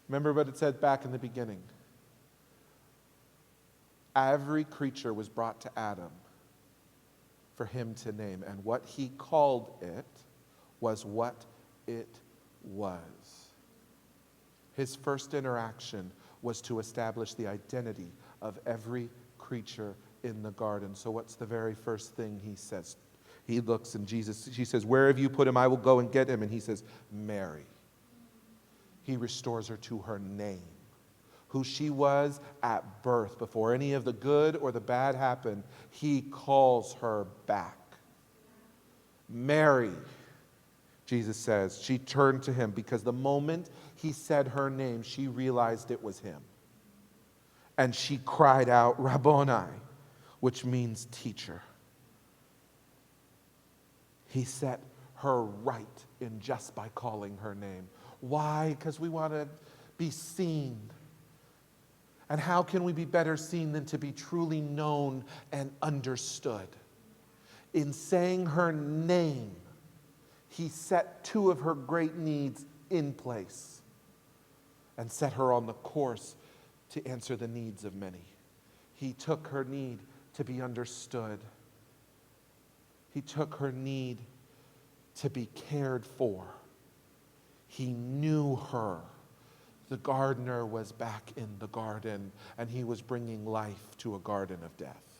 Remember what it said back in the beginning. Every creature was brought to Adam for him to name. And what he called it was what it was. His first interaction was to establish the identity of every creature in the garden. So what's the very first thing he says? He looks and she says, "Where have you put him? I will go and get him." And he says, "Mary." He restores her to her name, who she was at birth. Before any of the good or the bad happened, he calls her back. Mary, Jesus says. She turned to him because the moment he said her name, she realized it was him. And she cried out, "Rabboni," which means teacher. He set her right in just by calling her name. Why? Because we want to be seen. And how can we be better seen than to be truly known and understood? In saying her name, he set two of her great needs in place and set her on the course to answer the needs of many. He took her need to be understood. He took her need to be cared for. He knew her. The gardener was back in the garden, and he was bringing life to a garden of death.